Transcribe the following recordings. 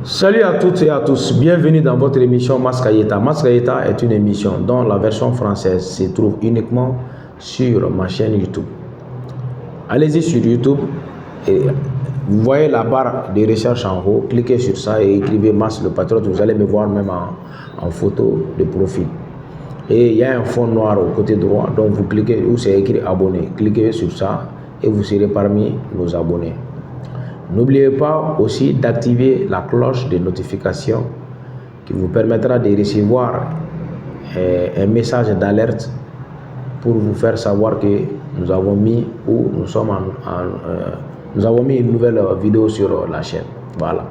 Salut à toutes et à tous, bienvenue dans votre émission Maskayeta. Maskayeta est une émission dont la version française se trouve uniquement sur ma chaîne YouTube. Allez-y sur YouTube et vous voyez la barre de recherche en haut, cliquez sur ça et écrivez Mas le Patriote, vous allez me voir même en photo de profil. Et il y a un fond noir au côté droit, donc vous cliquez où c'est écrit abonné, cliquez sur ça et vous serez parmi nos abonnés. N'oubliez pas aussi d'activer la cloche de notification qui vous permettra de recevoir un message d'alerte pour vous faire savoir que nous avons mis ou nous avons mis une nouvelle vidéo sur la chaîne. Voilà.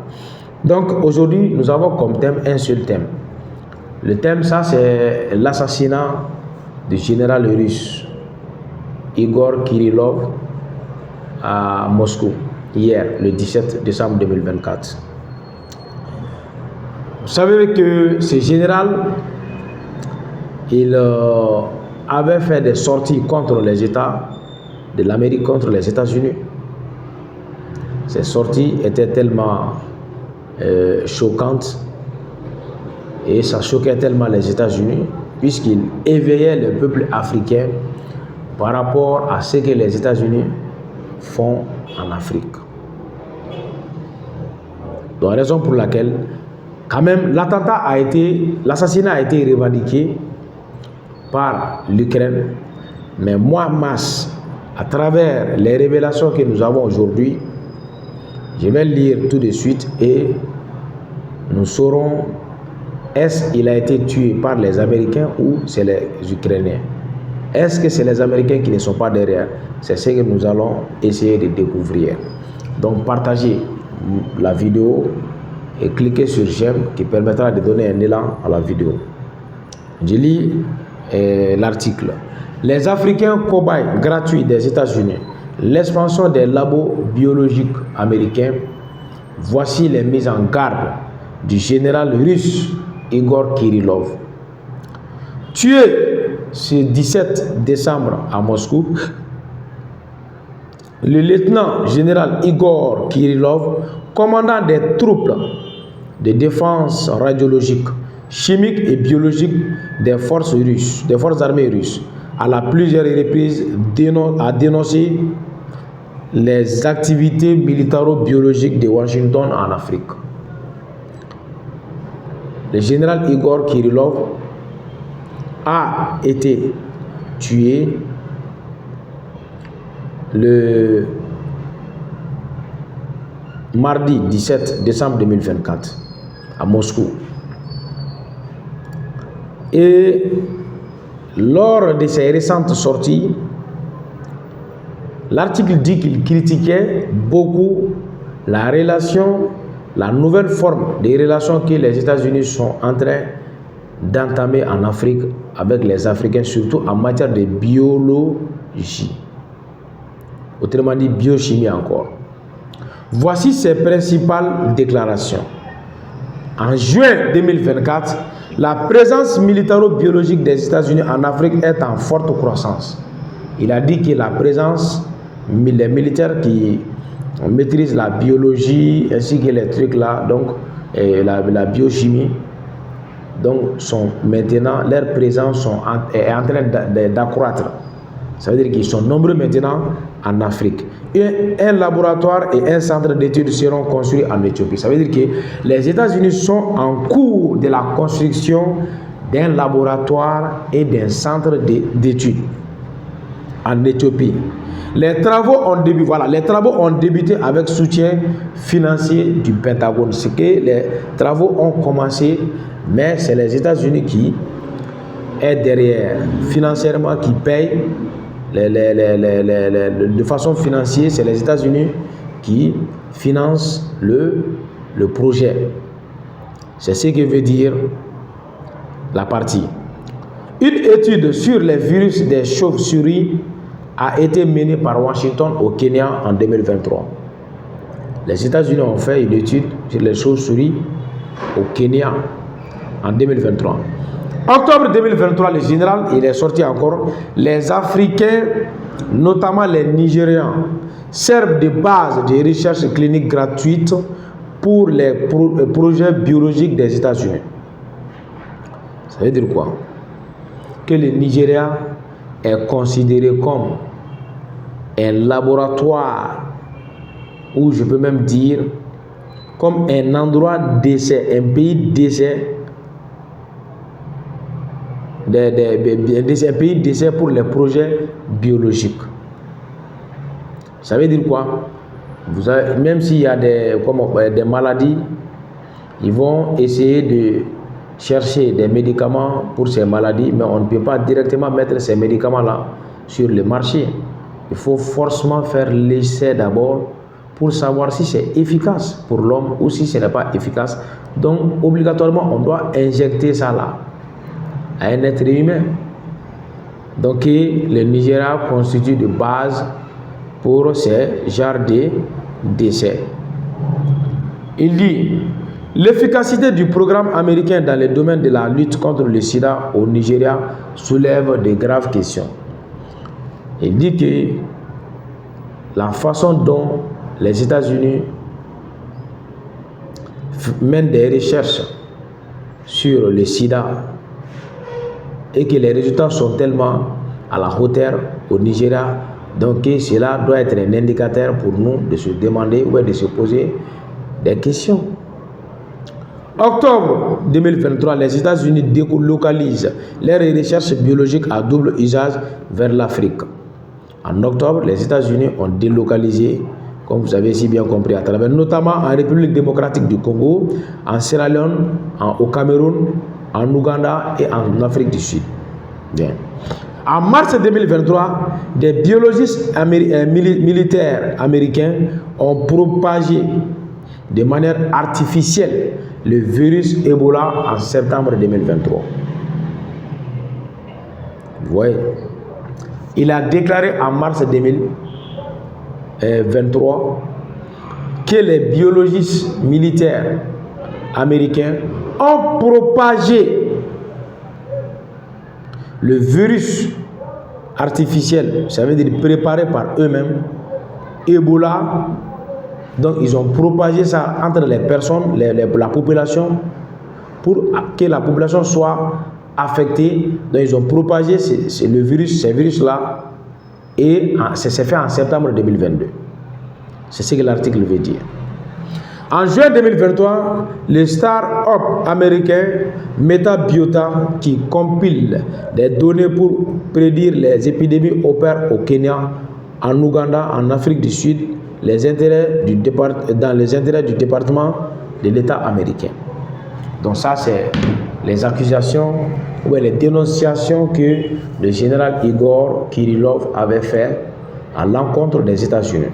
Donc aujourd'hui, nous avons comme thème un seul thème. Le thème, ça, c'est l'assassinat du général russe Igor Kirillov à Moscou. Hier, le 17 décembre 2024. Vous savez que ce général, il avait fait des sorties contre les États de l'Amérique, contre les États-Unis. Ces sorties étaient tellement choquantes et ça choquait tellement les États-Unis puisqu'il éveillait le peuple africain par rapport à ce que les États-Unis font en Afrique. Donc, raison pour laquelle, quand même, l'assassinat a été revendiqué par l'Ukraine. Mais moi, Mas, à travers les révélations que nous avons aujourd'hui, je vais lire tout de suite et nous saurons est-ce qu'il a été tué par les Américains ou c'est les Ukrainiens. Est-ce que c'est les Américains qui ne sont pas derrière? C'est ce que nous allons essayer de découvrir. Donc partagez la vidéo et cliquez sur j'aime qui permettra de donner un élan à la vidéo. Je lis l'article. Les Africains cobayes gratuits des États-Unis, l'expansion des labos biologiques américains, voici les mises en garde du général russe Igor Kirillov. Tué ce 17 décembre à Moscou, le lieutenant général Igor Kirillov, commandant des troupes de défense radiologique, chimique et biologique des forces armées russes, à plusieurs reprises a dénoncé les activités militaro-biologiques de Washington en Afrique. Le général Igor Kirillov a été tué le mardi 17 décembre 2024 à Moscou. Et lors de ses récentes sorties, l'article dit qu'il critiquait beaucoup la nouvelle forme des relations que les États-Unis sont en train d'entamer en Afrique avec les Africains, surtout en matière de biologie. Autrement dit, biochimie encore. Voici ses principales déclarations. En juin 2024, la présence militaro-biologique des États-Unis en Afrique est en forte croissance. Il a dit que la présence, les militaires qui maîtrisent la biologie ainsi que les trucs là, donc la biochimie, donc sont maintenant, leur présence est en train d'accroître. Ça veut dire qu'ils sont nombreux maintenant en Afrique. Et un laboratoire et un centre d'études seront construits en Éthiopie. Ça veut dire que les États-Unis sont en cours de la construction d'un laboratoire et d'un centre d'études en Éthiopie. Les travaux ont débuté avec soutien financier du Pentagone. C'est que les travaux ont commencé, mais c'est les États-Unis qui est derrière financièrement, qui payent. De façon financière, c'est les États-Unis qui financent le projet. C'est ce que veut dire la partie. Une étude sur les virus des chauves-souris a été menée par Washington au Kenya en 2023. Les États-Unis ont fait une étude sur les chauves-souris au Kenya en 2023. Octobre 2023, le général, il est sorti encore. Les Africains, notamment les Nigérians, servent de base de recherche clinique gratuite pour les projets biologiques des États-Unis. Ça veut dire quoi? Que le Nigeria est considéré comme un laboratoire, ou je peux même dire comme un endroit d'essai, un pays d'essai, un pays d'essai pour les projets biologiques. Ça veut dire quoi? Vous avez, même s'il y a des maladies, ils vont essayer de chercher des médicaments pour ces maladies, mais on ne peut pas directement mettre ces médicaments-là sur le marché. Il faut forcément faire l'essai d'abord pour savoir si c'est efficace pour l'homme ou si ce n'est pas efficace. Donc, obligatoirement, on doit injecter ça là à un être humain. Donc, le Nigeria constitue de base pour ces genres d'essais. Il dit: l'efficacité du programme américain dans le domaine de la lutte contre le sida au Nigeria soulève de graves questions. Il dit que la façon dont les États-Unis mènent des recherches sur le sida et que les résultats sont tellement à la hauteur au Nigeria, donc cela doit être un indicateur pour nous de se demander ou de se poser des questions. Octobre 2023, les États-Unis délocalisent leurs recherches biologiques à double usage vers l'Afrique. En octobre, les États-Unis ont délocalisé, comme vous avez si bien compris, à travers notamment en République démocratique du Congo, en Sierra Leone, au Cameroun, en Ouganda et en Afrique du Sud. Bien. En mars 2023, des biologistes militaires américains ont propagé de manière artificielle le virus Ebola en septembre 2023. Vous voyez, il a déclaré en mars 2023 que les biologistes militaires américains ont propagé le virus artificiel, ça veut dire préparé par eux-mêmes, Ebola. Donc ils ont propagé ça entre les personnes, la population, pour que la population soit affectée. Donc ils ont propagé ces virus-là, et c'est fait en septembre 2022. C'est ce que l'article veut dire. En juin 2023, le start-up américain MetaBiota, qui compile des données pour prédire les épidémies, opère au Kenya, en Ouganda, en Afrique du Sud, dans les intérêts du département de l'État américain. Donc ça, c'est les accusations ou les dénonciations que le général Igor Kirillov avait fait à l'encontre des États-Unis.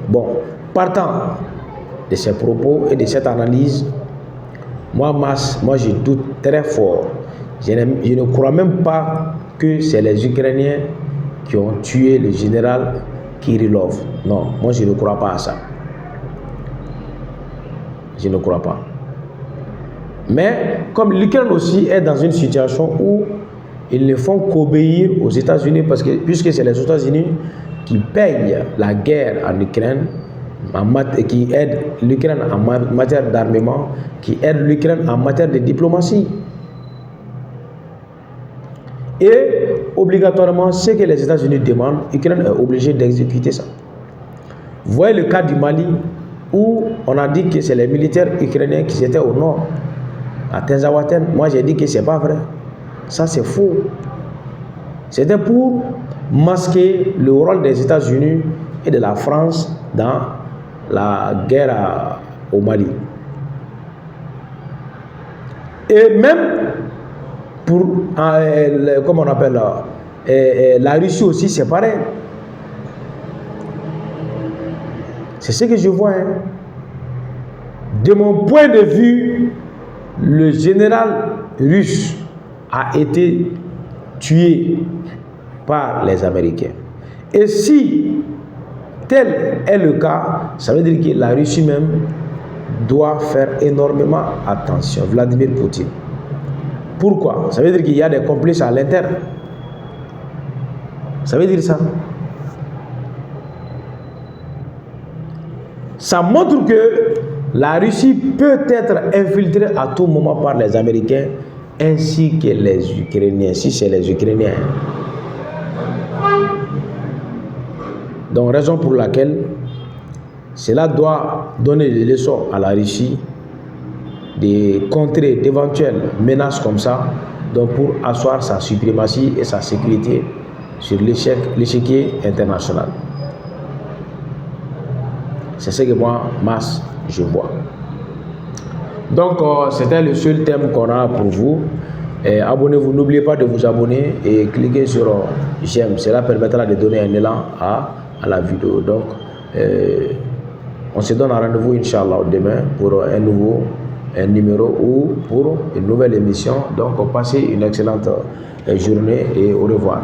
Bon, partant de ces propos et de cette analyse, moi je doute très fort. Je ne crois même pas que c'est les Ukrainiens qui ont tué le général Kirillov. Non, moi je ne crois pas à ça. Je ne crois pas. Mais comme l'Ukraine aussi est dans une situation où ils ne font qu'obéir aux États-Unis, puisque c'est les États-Unis qui payent la guerre en Ukraine, qui aident l'Ukraine en matière d'armement, qui aident l'Ukraine en matière de diplomatie. Et obligatoirement, ce que les États-Unis demandent, l'Ukraine est obligée d'exécuter ça. Vous voyez le cas du Mali, où on a dit que c'est les militaires ukrainiens qui étaient au nord, à Tinzaouaten. Moi j'ai dit que c'est pas vrai. Ça c'est faux. C'était pour masquer le rôle des États-Unis et de la France dans la guerre au Mali. Et même pour, comment on appelle, la Russie aussi, c'est pareil. C'est ce que je vois. Hein. De mon point de vue, le général russe a été tué par les Américains. Et si tel est le cas, ça veut dire que la Russie même doit faire énormément attention. Vladimir Poutine. Pourquoi? Ça veut dire qu'il y a des complices à l'interne. Ça veut dire ça. Ça montre que La Russie peut être infiltrée à tout moment par les Américains ainsi que les Ukrainiens, si c'est les Ukrainiens. Donc, raison pour laquelle cela doit donner des leçons à la Russie de contrer d'éventuelles menaces comme ça, donc pour asseoir sa suprématie et sa sécurité sur l'échiquier international. C'est ce que moi, Mas, je vois. Donc, c'était le seul thème qu'on a pour vous. Abonnez-vous, n'oubliez pas de vous abonner et cliquez sur j'aime. Cela permettra de donner un élan à la vidéo. Donc, on se donne un rendez-vous, Inch'Allah, demain pour un nouveau numéro ou pour une nouvelle émission. Donc, passez une excellente journée et au revoir.